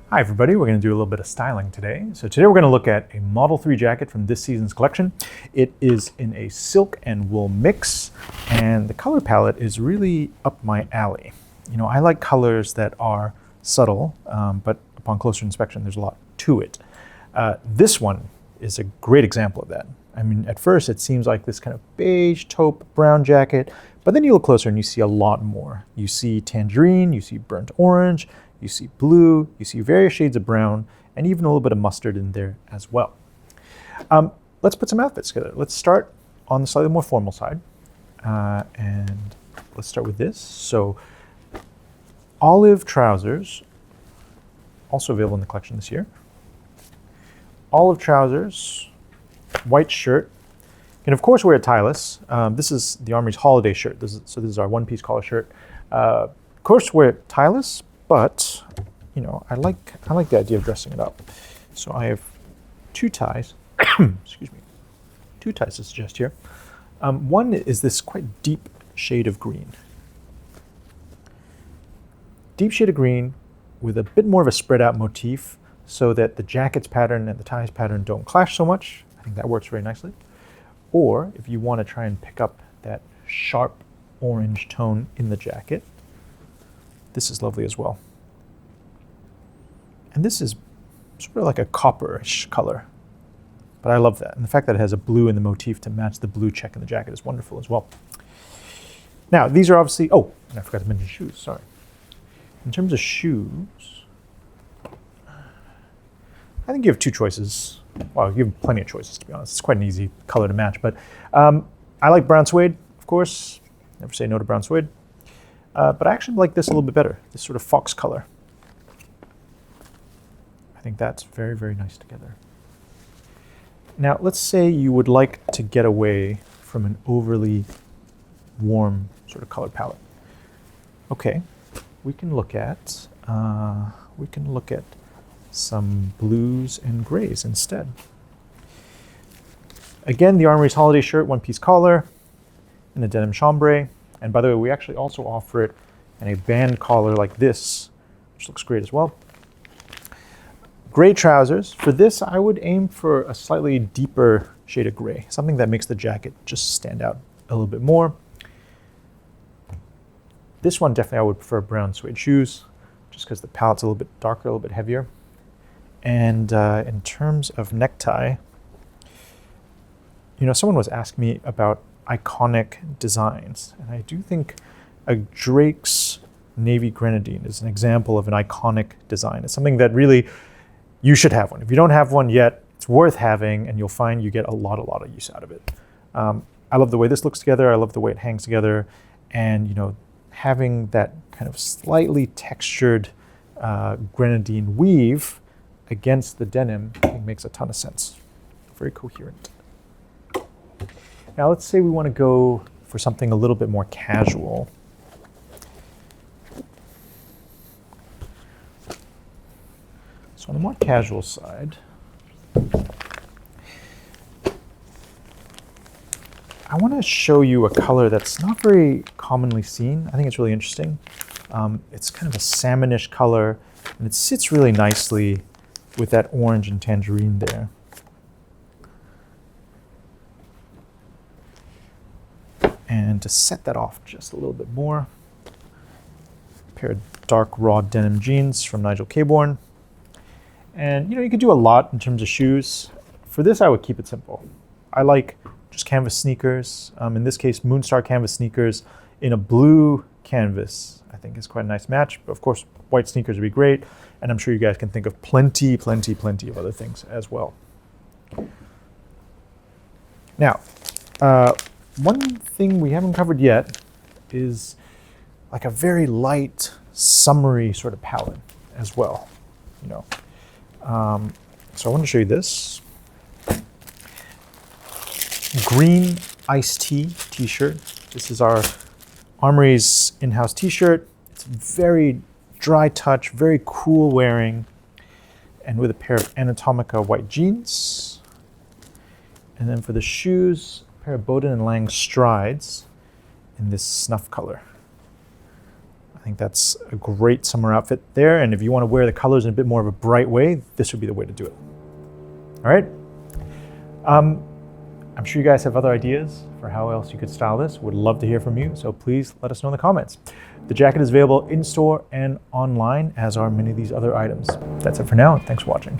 Hi everybody, we're going to do a little bit of styling today. So today we're going to look at a Model 3 jacket from this season's collection. It is in a silk and wool mix, and the color palette is really up my alley. You know, I like colors that are subtle, but upon closer inspection there's a lot to it. This one is a great example of that. I mean, at first it seems like this kind of beige taupe brown jacket, but then you look closer and you see a lot more. You see tangerine, you see burnt orange, you see blue, you see various shades of brown, and even a little bit of mustard in there as well. Let's put some outfits together. Let's start on the slightly more formal side. And let's start with this. So olive trousers, also available in the collection this year. Olive trousers, white shirt. You can of course wear a tieless. This is the Armoury's holiday shirt. This is our one-piece collar shirt. Of course wear it tieless, but you know, I like the idea of dressing it up. So I have two ties. Excuse me, two ties to suggest here. One is this quite deep shade of green. Deep shade of green with a bit more of a spread out motif so that the jacket's pattern and the tie's pattern don't clash so much. I think that works very nicely. Or if you want to try and pick up that sharp orange tone in the jacket, this is lovely as well. And this is sort of like a copperish color, but I love that. And the fact that it has a blue in the motif to match the blue check in the jacket is wonderful as well. Now, these are obviously, oh, and I forgot to mention shoes, sorry. In terms of shoes, I think you have two choices. Well, you have plenty of choices, to be honest. It's quite an easy color to match, but I like brown suede, of course. Never say no to brown suede. But I actually like this a little bit better, this sort of fox color. I think that's very, very nice together. Now, let's say you would like to get away from an overly warm sort of color palette. Okay, we can look at some blues and grays instead. Again, the Armoury's holiday shirt, one-piece collar, and a denim chambray. And by the way, we actually also offer it in a band collar like this, which looks great as well. Gray trousers. For this, I would aim for a slightly deeper shade of gray, something that makes the jacket just stand out a little bit more. This one, definitely I would prefer brown suede shoes, just because the palette's a little bit darker, a little bit heavier. And in terms of necktie, you know, someone was asking me about iconic designs, and I do think a Drake's navy grenadine is an example of an iconic design. It's something that really, you should have one. If you don't have one yet, it's worth having, and you'll find you get a lot of use out of it. I love the way this looks together. I love the way it hangs together, and you know, having that kind of slightly textured grenadine weave against the denim, I think makes a ton of sense. Very coherent. Now let's say we want to go for something a little bit more casual. So on the more casual side, I want to show you a color that's not very commonly seen. I think it's really interesting. It's kind of a salmonish color, and it sits really nicely with that orange and tangerine there. And to set that off just a little bit more, a pair of dark raw denim jeans from Nigel Caborn. And you know, you could do a lot in terms of shoes. For this, I would keep it simple. I like just canvas sneakers. In this case, Moonstar canvas sneakers in a blue canvas, I think is quite a nice match. But of course, white sneakers would be great. And I'm sure you guys can think of plenty of other things as well. Now, one thing we haven't covered yet is like a very light, summery sort of palette as well. You know, so I want to show you this green iced tea t-shirt. This is our Armoury's in-house t-shirt. It's very dry touch, very cool wearing, and with a pair of Anatomica white jeans. And then for the shoes, a pair of Bowden and Lang strides in this snuff color. I think that's a great summer outfit there. And if you want to wear the colors in a bit more of a bright way, this would be the way to do it. All right. I'm sure you guys have other ideas for how else you could style this. Would love to hear from you, so please let us know in the comments. The jacket is available in store and online, as are many of these other items. That's it for now. Thanks for watching.